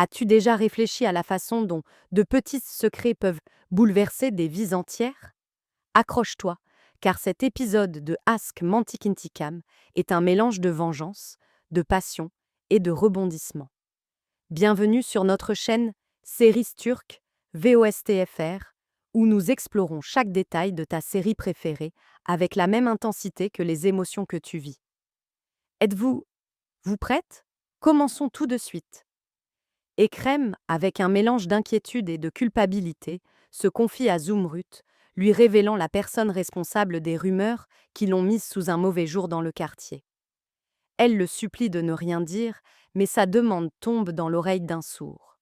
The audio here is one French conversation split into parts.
As-tu déjà réfléchi à la façon dont de petits secrets peuvent bouleverser des vies entières? Accroche-toi, car cet épisode de Ask Mantikintikam est un mélange de vengeance, de passion et de rebondissement. Bienvenue sur notre chaîne Séries Turques VOSTFR, où nous explorons chaque détail de ta série préférée avec la même intensité que les émotions que tu vis. Êtes-vous prête? Commençons tout de suite. Ekrem, avec un mélange d'inquiétude et de culpabilité, se confie à Zumrüt, lui révélant la personne responsable des rumeurs qui l'ont mise sous un mauvais jour dans le quartier. Elle le supplie de ne rien dire, mais sa demande tombe dans l'oreille d'un sourd.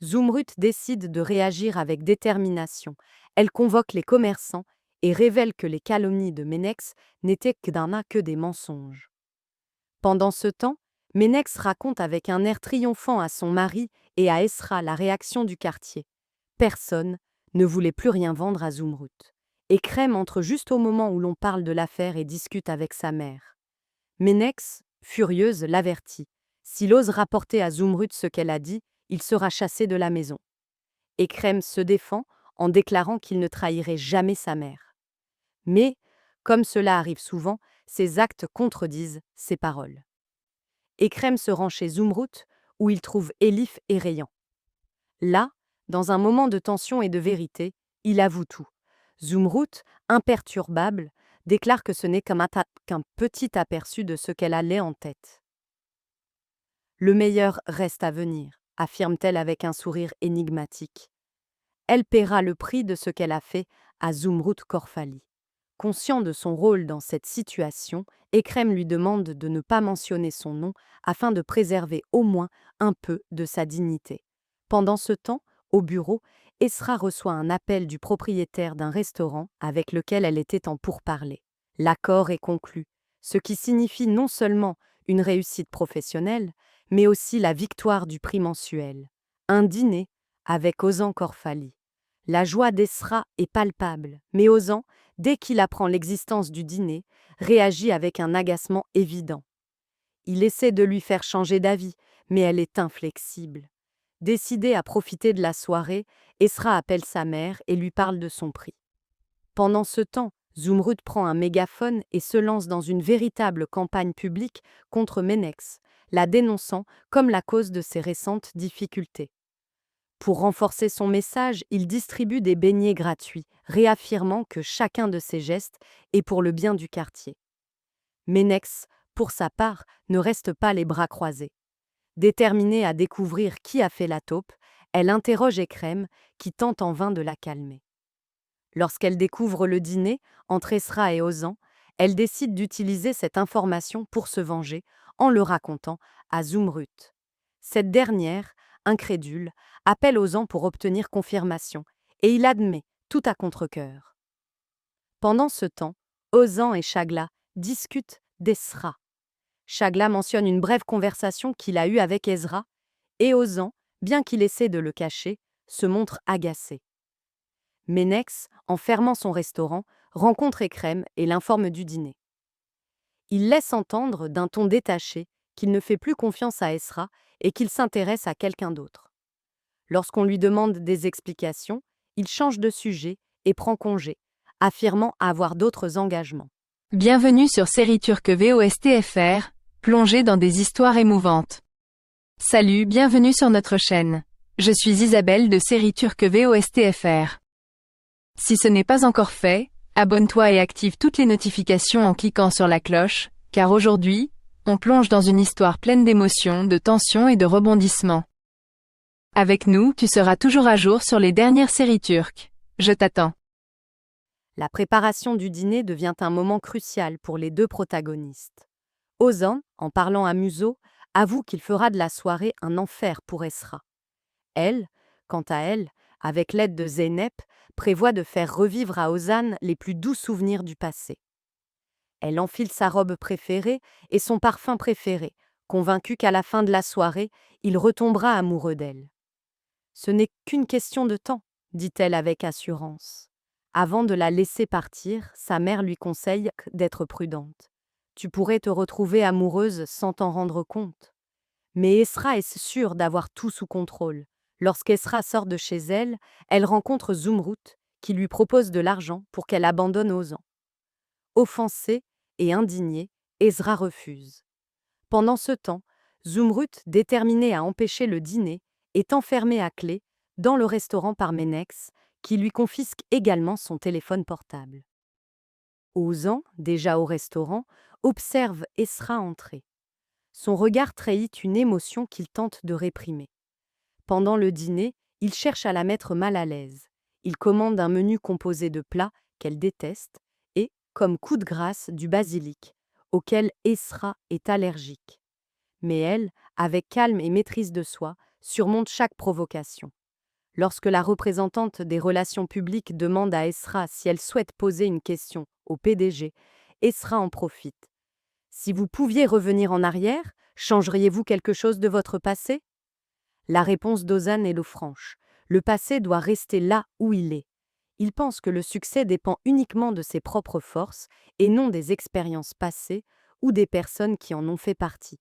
Zumrüt décide de réagir avec détermination. Elle convoque les commerçants et révèle que les calomnies de Menex n'étaient que des mensonges. Pendant ce temps, Menex raconte avec un air triomphant à son mari et à Esra la réaction du quartier. Personne ne voulait plus rien vendre à Zumrüt. Ekrem entre juste au moment où l'on parle de l'affaire et discute avec sa mère. Menex, furieuse, l'avertit. S'il ose rapporter à Zumrüt ce qu'elle a dit, il sera chassé de la maison. Ekrem se défend en déclarant qu'il ne trahirait jamais sa mère. Mais, comme cela arrive souvent, ses actes contredisent ses paroles. Ekrem se rend chez Zumrüt, où il trouve Elif et Reyhan. Là, dans un moment de tension et de vérité, il avoue tout. Zumrüt, imperturbable, déclare que ce n'est qu'un petit aperçu de ce qu'elle allait en tête. Le meilleur reste à venir, affirme-t-elle avec un sourire énigmatique. Elle paiera le prix de ce qu'elle a fait à Zumrüt Korfali. Conscient de son rôle dans cette situation, Ekrem lui demande de ne pas mentionner son nom afin de préserver au moins un peu de sa dignité. Pendant ce temps, au bureau, Esra reçoit un appel du propriétaire d'un restaurant avec lequel elle était en pourparlers. L'accord est conclu, ce qui signifie non seulement une réussite professionnelle, mais aussi la victoire du prix mensuel. Un dîner avec Ozan Korfali. La joie d'Esra est palpable, mais Ozan, dès qu'il apprend l'existence du dîner, réagit avec un agacement évident. Il essaie de lui faire changer d'avis, mais elle est inflexible. Décidée à profiter de la soirée, Esra appelle sa mère et lui parle de son prix. Pendant ce temps, Zumrüt prend un mégaphone et se lance dans une véritable campagne publique contre Menex, la dénonçant comme la cause de ses récentes difficultés. Pour renforcer son message, il distribue des beignets gratuits, réaffirmant que chacun de ses gestes est pour le bien du quartier. Menex, pour sa part, ne reste pas les bras croisés. Déterminée à découvrir qui a fait la taupe, elle interroge Ekrem, qui tente en vain de la calmer. Lorsqu'elle découvre le dîner entre Esra et Ozan, elle décide d'utiliser cette information pour se venger en le racontant à Zumrüt. Cette dernière, incrédule, appelle Ozan pour obtenir confirmation, et il admet, tout à contre-cœur. Pendant ce temps, Ozan et Shagla discutent d'Esra. Shagla mentionne une brève conversation qu'il a eue avec Ezra, et Ozan, bien qu'il essaie de le cacher, se montre agacé. Menex, en fermant son restaurant, rencontre Ekrem et l'informe du dîner. Il laisse entendre, d'un ton détaché, qu'il ne fait plus confiance à Esra et qu'il s'intéresse à quelqu'un d'autre. Lorsqu'on lui demande des explications, il change de sujet et prend congé, affirmant avoir d'autres engagements. Bienvenue sur Série Turque VOSTFR, plongée dans des histoires émouvantes. Salut, bienvenue sur notre chaîne. Je suis Isabelle de Série Turque VOSTFR. Si ce n'est pas encore fait, abonne-toi et active toutes les notifications en cliquant sur la cloche, car aujourd'hui, on plonge dans une histoire pleine d'émotions, de tensions et de rebondissements. Avec nous, tu seras toujours à jour sur les dernières séries turques. Je t'attends. La préparation du dîner devient un moment crucial pour les deux protagonistes. Ozan, en parlant à Muzo, avoue qu'il fera de la soirée un enfer pour Esra. Elle, quant à elle, avec l'aide de Zeynep, prévoit de faire revivre à Ozan les plus doux souvenirs du passé. Elle enfile sa robe préférée et son parfum préféré, convaincue qu'à la fin de la soirée, il retombera amoureux d'elle. Ce n'est qu'une question de temps, dit-elle avec assurance. Avant de la laisser partir, sa mère lui conseille d'être prudente. Tu pourrais te retrouver amoureuse sans t'en rendre compte. Mais Esra est sûre d'avoir tout sous contrôle. Lorsqu'Esra sort de chez elle, elle rencontre Zumrut, qui lui propose de l'argent pour qu'elle abandonne Ozan. Offensé et indigné, Ezra refuse. Pendant ce temps, Zumrut, déterminé à empêcher le dîner, est enfermé à clé dans le restaurant par Ménex, qui lui confisque également son téléphone portable. Ozan, déjà au restaurant, observe Esra entrer. Son regard trahit une émotion qu'il tente de réprimer. Pendant le dîner, il cherche à la mettre mal à l'aise. Il commande un menu composé de plats qu'elle déteste et, comme coup de grâce, du basilic, auquel Esra est allergique. Mais elle, avec calme et maîtrise de soi, surmonte chaque provocation. Lorsque la représentante des relations publiques demande à Esra si elle souhaite poser une question au PDG, Esra en profite. Si vous pouviez revenir en arrière, changeriez-vous quelque chose de votre passé? La réponse d'Ozan est l'eau franche. Le passé doit rester là où il est. Il pense que le succès dépend uniquement de ses propres forces et non des expériences passées ou des personnes qui en ont fait partie.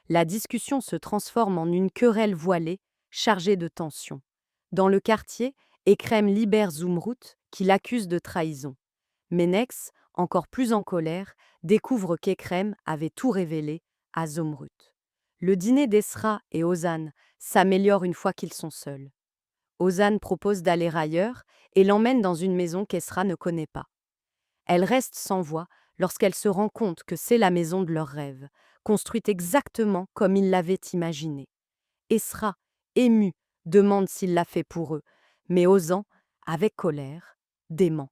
La discussion se transforme en une querelle voilée, chargée de tension. Dans le quartier, Ekrem libère Zumrut, qui l'accuse de trahison. Ménex, encore plus en colère, découvre qu'Ekrem avait tout révélé à Zumrut. Le dîner d'Esra et Ozan s'améliore une fois qu'ils sont seuls. Ozan propose d'aller ailleurs et l'emmène dans une maison qu'Esra ne connaît pas. Elle reste sans voix lorsqu'elle se rend compte que c'est la maison de leurs rêves, construite exactement comme ils l'avaient imaginé. Esra, ému, demande s'il l'a fait pour eux, mais Ozan, avec colère, dément.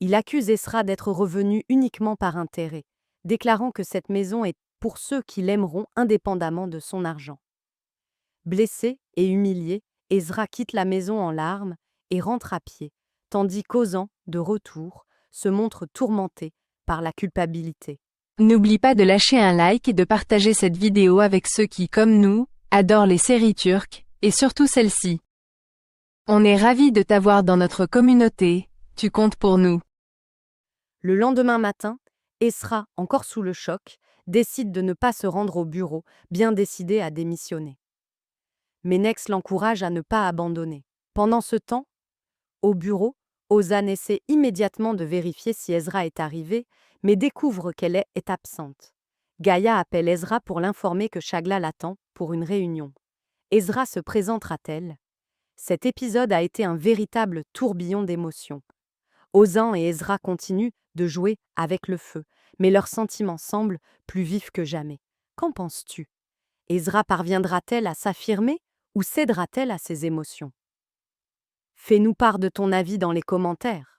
Il accuse Esra d'être revenu uniquement par intérêt, déclarant que cette maison est pour ceux qui l'aimeront indépendamment de son argent. Blessé et humilié, Ezra quitte la maison en larmes et rentre à pied, tandis qu'Ozan, de retour, se montre tourmenté par la culpabilité. N'oublie pas de lâcher un like et de partager cette vidéo avec ceux qui, comme nous, adorent les séries turques, et surtout celle-ci. On est ravis de t'avoir dans notre communauté, tu comptes pour nous. Le lendemain matin, Esra, encore sous le choc, décide de ne pas se rendre au bureau, bien décidé à démissionner. Ménex l'encourage à ne pas abandonner. Pendant ce temps, au bureau, Ozan essaie immédiatement de vérifier si Ezra est arrivé, mais découvre qu'elle est absente. Gaïa appelle Ezra pour l'informer que Shagla l'attend pour une réunion. Ezra se présentera-t-elle? Cet épisode a été un véritable tourbillon d'émotions. Ozan et Ezra continuent de jouer avec le feu, mais leurs sentiments semblent plus vifs que jamais. Qu'en penses-tu? Ezra parviendra-t-elle à s'affirmer ou cédera-t-elle à ses émotions? Fais-nous part de ton avis dans les commentaires.